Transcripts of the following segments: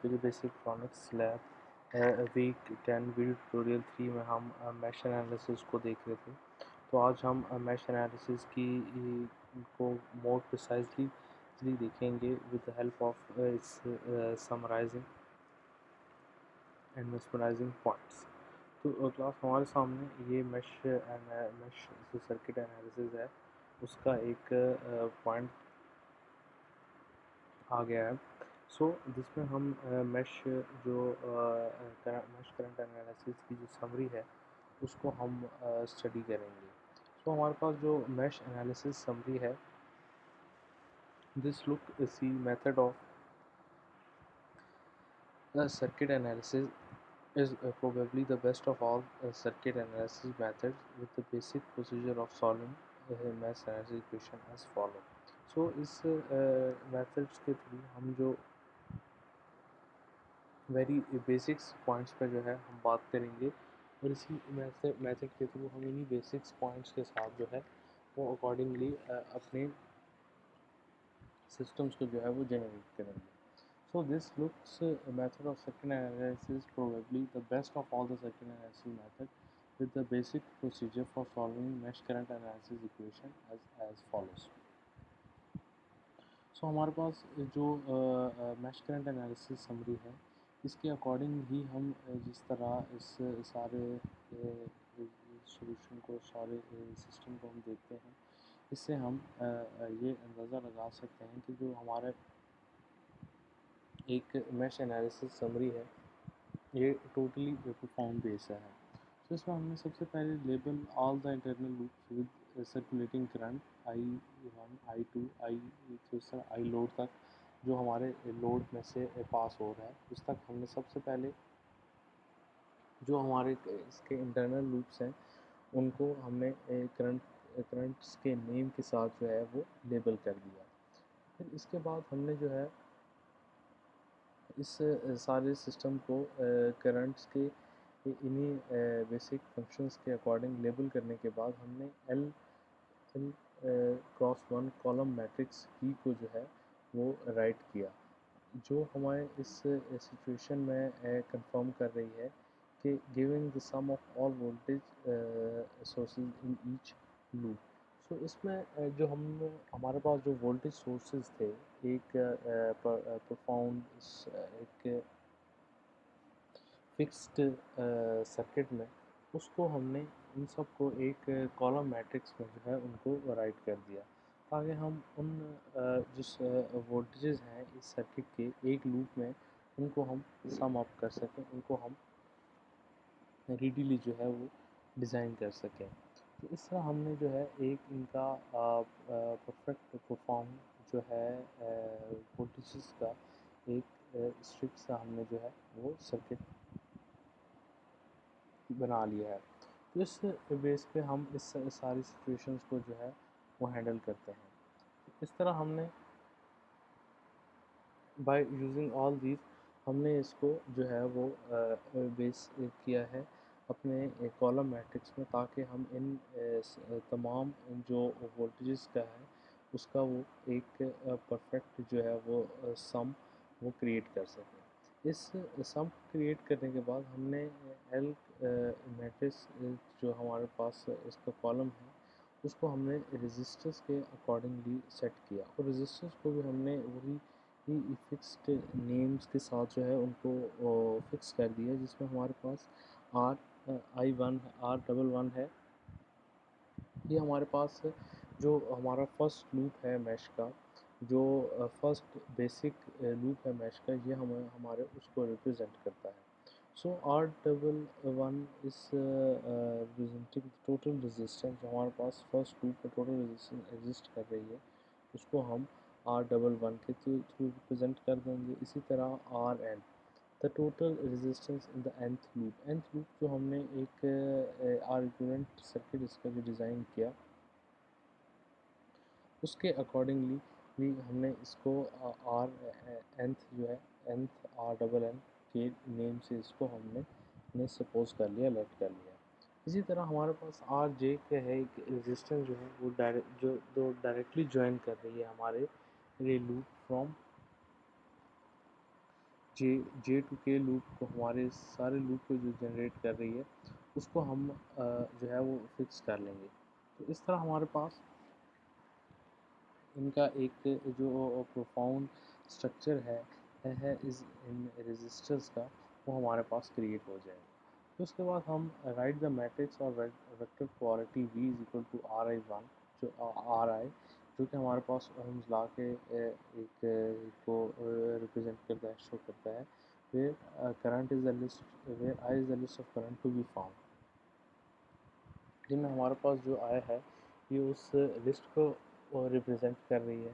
Very basic electronics lab week 10 video tutorial 3 में हम mesh analysis को देख रहे थे। तो आज हम मैश एनालिसिस की को मोर प्रिसाइजली देखेंगे with the help of its summarizing and mesmerizing points. तो क्लास हमारे सामने ये मैश जो सर्किट एनालिसिस है उसका एक पॉइंट आ गया है। सो जिसमें हम मैश करंट एनालिसिस की जो समरी है उसको हम स्टडी करेंगे। सो हमारे पास जो मैश एनालिसिस समरी है, this look see method of circuit analysis is probably the best of all circuit analysis methods, with the basic procedure of solving mass analysis equation as follow. So इस methods के through हम जो very basics points पे जो है हम बात करेंगे, और इसी मेथड के थ्रू हम इन्हीं बेसिक्स पॉइंट्स के साथ जो है वो अकॉर्डिंगली अपने सिस्टम्स को जो है वो जनरेट करेंगे। So this looks method of circuit analysis probably the best of all the circuit analysis method, with the basic procedure for solving mesh current analysis equation as follows. So हमारे पास जो mesh current analysis summary है, इसके according ही हम जिस तरह इस सारे सॉल्यूशन को, सारे सिस्टम को हम देखते हैं, इससे हम ये अंदाज़ा लगा सकते हैं कि जो हमारे एक मैश एनालिसिस समरी है ये टोटली प्रोफाउंड बेस है। तो इसमें हमने सबसे पहले label all the internal loops with circulating current I1 I2 I load तक, जो हमारे लोड में से पास हो रहा है उस तक हमने सबसे पहले जो हमारे इसके इंटरनल लूप्स हैं उनको हमने करंट्स के नेम के साथ जो है वो लेबल कर दिया। फिर इसके बाद हमने जो है इस सारे सिस्टम को करंट्स के इन्हीं बेसिक फंक्शंस के अकॉर्डिंग लेबल करने के बाद हमने एल क्रॉस 1 कॉलम मैट्रिक्स ई को जो है वो राइट किया, जो हमारे इस सिचुएशन में कंफर्म कर रही है कि giving the sum of all voltage sources in each loop. So इसमें जो हमारे पास जो वोल्टेज सोर्सेज थे एक प्रोफाउंड एक फिक्स्ड सर्किट में, उसको हमने इन सब को एक कॉलम मैट्रिक्स में जो है उनको राइट कर दिया, ताकि हम उन जिस वोल्टेजेस हैं इस सर्किट के एक लूप में उनको हम सम अप कर सकें, उनको हम रेडीली जो है वो डिज़ाइन कर सकें। तो इस तरह हमने जो है एक इनका परफेक्ट परफॉर्म जो है वोल्टेजेस का एक स्ट्रिक्ट सा हमने जो है वो सर्किट बना लिया है। तो इस बेस पे हम इस सारी सिचुएशंस को जो है वो हैंडल करते हैं। इस तरह हमने बाय यूजिंग ऑल दीज हमने इसको जो है वो बेस किया है अपने कॉलम मैट्रिक्स में, ताकि हम इन तमाम जो वोल्टेजेस का है उसका वो एक परफेक्ट जो है वो सम वो क्रिएट कर सकें। इस सम क्रिएट करने के बाद हमने एल मैट्रिक्स जो हमारे पास इसका कॉलम है उसको हमने रेजिस्टर्स के अकॉर्डिंगली सेट किया, और रेजिस्टर्स को भी हमने वही ही फिक्स्ड नेम्स के साथ जो है उनको फिक्स कर दिया, जिसमें हमारे पास R1 R11 है। ये हमारे पास जो हमारा फर्स्ट लूप है मैश का, जो फर्स्ट बेसिक लूप है मैश का, ये हमारे उसको रिप्रेजेंट करता है। सो R11 इस रिप्रेजेंटिंग टोटल रेजिस्टेंस, जो हमारे पास फर्स्ट लूप में टोटल रेजिस्टेंस एग्जिस्ट कर रही है उसको हम R11 के थ्रू रिप्रेजेंट कर देंगे। इसी तरह Rn the total resistance in the nth loop जो हमने एक आर्गुमेंट सर्किट इसका जो डिज़ाइन किया उसके अकॉर्डिंगली भी हमने इसको आर nth जो है nth R11 के नेम से इसको हमने सपोज कर लिया, लेट कर लिया। इसी तरह हमारे पास Rj का है एक रेजिस्टेंस जो है वो डायरेक्टली ज्वाइन कर रही है हमारे loop from J J to K loop को, हमारे सारे लूप को जो जनरेट कर रही है उसको हम जो है वो फिक्स कर लेंगे। तो इस तरह हमारे पास इनका एक जो प्रोफाउंड स्ट्रक्चर है इस इन रजिस्टर्स का, वो हमारे पास क्रिएट हो जाएगा। तो उसके बाद हम राइट द मैट्रिक्स और vector quality v is equal to R I one, जो आर आई जो कि हमारे पास ओम्स लॉ के एक को रिप्रेजेंट करता है, शो करता है, where current is the list, where I is the list of current to be found. जिनमें हमारे पास जो आय है ये उस लिस्ट को रिप्रेजेंट कर रही है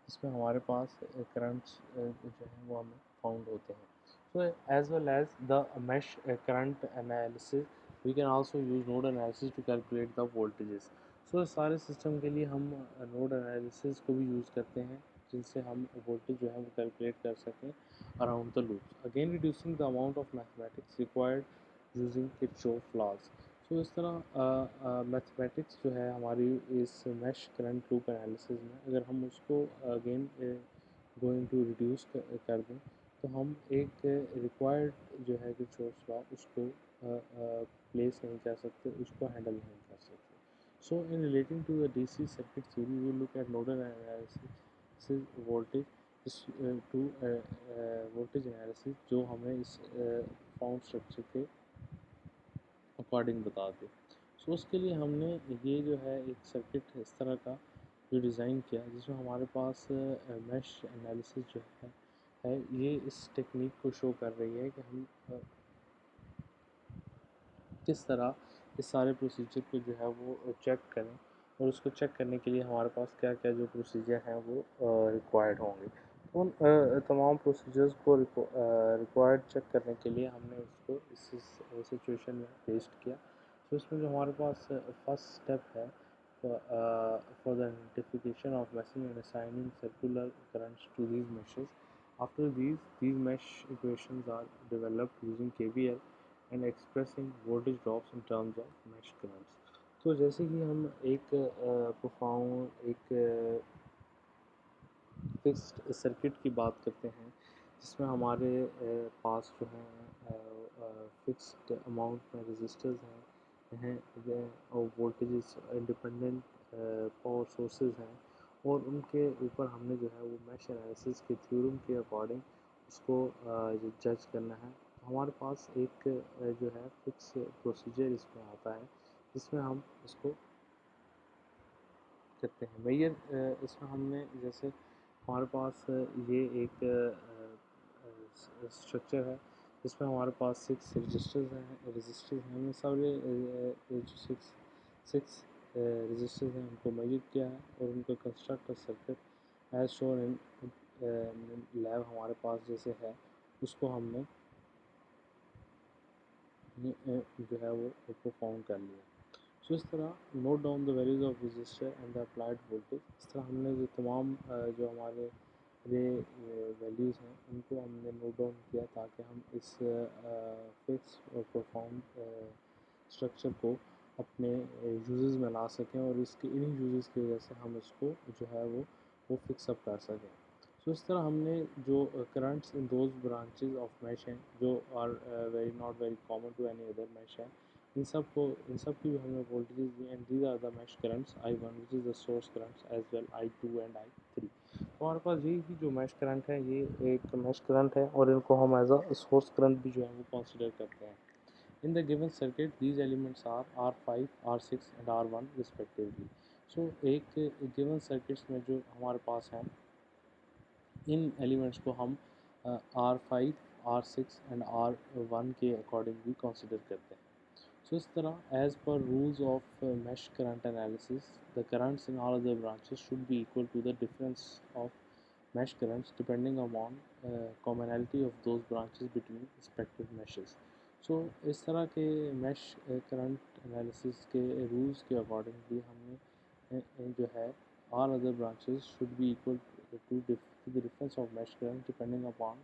जिसमें हमारे पास करंट्स जो है वो हमें फाउंड होते हैं। So as well as the mesh current analysis, we can also use node analysis to calculate the voltages. So सारे सिस्टम के लिए हम नोड एनालिसिस को भी यूज़ करते हैं जिनसे हम वोल्टेज जो है वो कैलकुलेट कर सकें around the loops, again reducing the amount of mathematics required using Kirchhoff laws. So इस तरह मैथमेटिक्स जो है हमारी इस मैश करंट लूप एनालिसिस में, अगर हम उसको अगेन गोइंग टू रिड्यूस कर दें तो हम एक रिक्वायर्ड जो है किरचॉफ लॉ उसको प्लेस नहीं कर सकते, उसको हैंडल नहीं कर सकते। So in relating to the DC circuit theory we look at nodal analysis voltage to voltage analysis, जो हमें इस फाउंड स्ट्रक्चर के अकॉर्डिंग बता दे। सो उसके लिए हमने ये जो है एक सर्किट इस तरह का जो डिज़ाइन किया जिसमें हमारे पास मैश एनालिसिस जो है ये इस टेक्निक को शो कर रही है कि हम किस तरह इस सारे प्रोसीजर को जो है वो चेक करें, और उसको चेक करने के लिए हमारे पास क्या क्या जो प्रोसीजर हैं वो रिक्वायर्ड होंगे। तो उन तमाम प्रोसीजर्स को रिक्वायर्ड चेक करने के लिए हमने उसको इस सिचुएशन में पेस्ट किया। तो इसमें जो हमारे पास फर्स्ट स्टेप है for the identification of meshing and assigning circular currents to these meshes. After these mesh equations are developed using KVL and expressing voltage drops in terms of mesh currents. तो जैसे कि हम एक profound एक fixed circuit की बात करते हैं जिसमें हमारे पास जो है फिक्स्ड अमाउंट में रेजिस्टर्स हैं और वोल्टेजेस इंडिपेंडेंट पावर सोर्सेज हैं, और उनके ऊपर हमने जो है वो मैश एनालिसिस के थ्योरम के अकॉर्डिंग उसको जज करना है। हमारे पास एक जो है फिक्स प्रोसीजर इसमें आता है जिसमें हम इसको करते हैं मेजर। इसमें हमने जैसे हमारे पास ये एक स्ट्रक्चर है जिसमें हमारे पास 6 रजिस्टर्स हैं हमने सारे जो सिक्स रजिस्टर्स हैं उनको मेजर किया है और उनको construct circuit as shown in lab हमारे पास जैसे है उसको हमने जो है वो परफॉर्म कर लिया। सो इस तरह note down the values of register and the applied voltage, इस तरह हमने जो तमाम जो हमारे ये वैल्यूज़ हैं उनको हमने नोट डाउन किया ताकि हम इस फिक्स और परफॉर्म स्ट्रक्चर को अपने यूजेस में ला सकें और इसके इन्हीं यूजेस की वजह से हम इसको जो है वो फिक्स अप कर सकें। सो इस तरह हमने जो currents in those branches of mesh हैं जो are very not very common to any other mesh है, इन सब की भी हमने वोल्टेजेस दी and these are the mesh currents I one which is the source currents as well I two and I three. तो हमारे पास यही जो मैश करंट है ये एक मैश करंट है और इनको हम एज अ सोर्स करंट भी जो है वो कंसिडर करते हैं। In the given circuit these elements are R5, R6 and R1 respectively. So एक गिवन सर्किट्स में जो हमारे पास हैं इन एलिमेंट्स को हम R5, R6 एंड R1 के अकॉर्डिंग भी कंसिडर करते हैं। सो इस तरह as per rules of mesh current analysis the currents in all other branches should be equal to the difference of mesh currents depending upon commonality of those branches between respective meshes. So इस तरह के mesh current analysis के rules के according भी हमने जो है all other branches should be equal to the difference of mesh current depending upon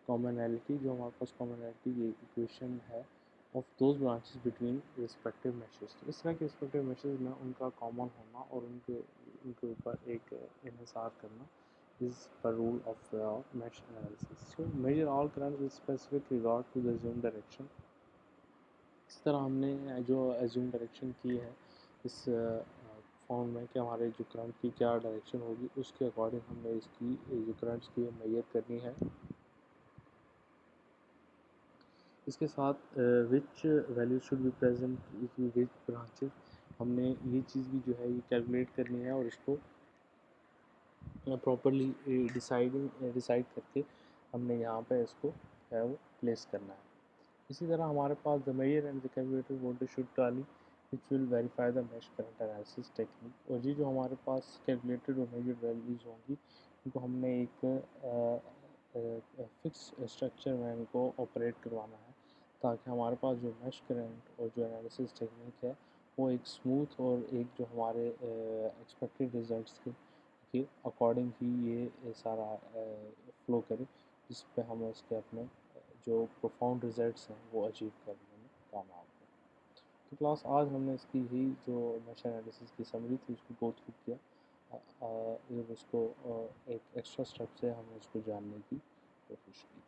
commonality, जो हमारे पास commonality ये equation है of those branches between respective meshes। तो इस तरह के respective meshes में उनका common होना और उनके ऊपर एक इन्हिसार करना is per rule of mesh analysis. So measure all currents with specific regard to the assumed direction. इस तरह हमने जो assumed डायरेक्शन की है इस फॉर्म में कि हमारे जो करंट की क्या डायरेक्शन होगी उसके अकॉर्डिंग हमने इसकी जो करंट्स की मेजर करनी है। इसके साथ which value should be present which branches, हमने ये चीज़ भी जो है ये कैलकुलेट करनी है और इसको प्रॉपरली डिसाइड करके हमने यहाँ पे इसको है वो प्लेस करना है। इसी तरह हमारे पास the measured and the calculated voltage should tally which will verify the mesh current analysis technique. और ये जो हमारे पास कैलकुलेटेड और मेजर्ड वैल्यूज़ होंगी इनको हमने एक फिक्स स्ट्रक्चर में इनको ऑपरेट करवाना है ताकि हमारे पास जो मैश करंट और जो एनालिसिस टेक्निक है वो एक स्मूथ और एक जो हमारे एक्सपेक्टेड रिजल्ट्स के अकॉर्डिंग ही ये सारा फ्लो करे जिस पे हम उसके अपने जो प्रोफाउंड रिजल्ट्स हैं वो अचीव करने में कामयाब हैं। तो क्लास आज हमने इसकी ही जो मैश एनालिसिस की समरी थी उसको गो थ्रू किया। जब उसको एक एक्स्ट्रा स्टेप से हमने उसको जानने की कोशिश की।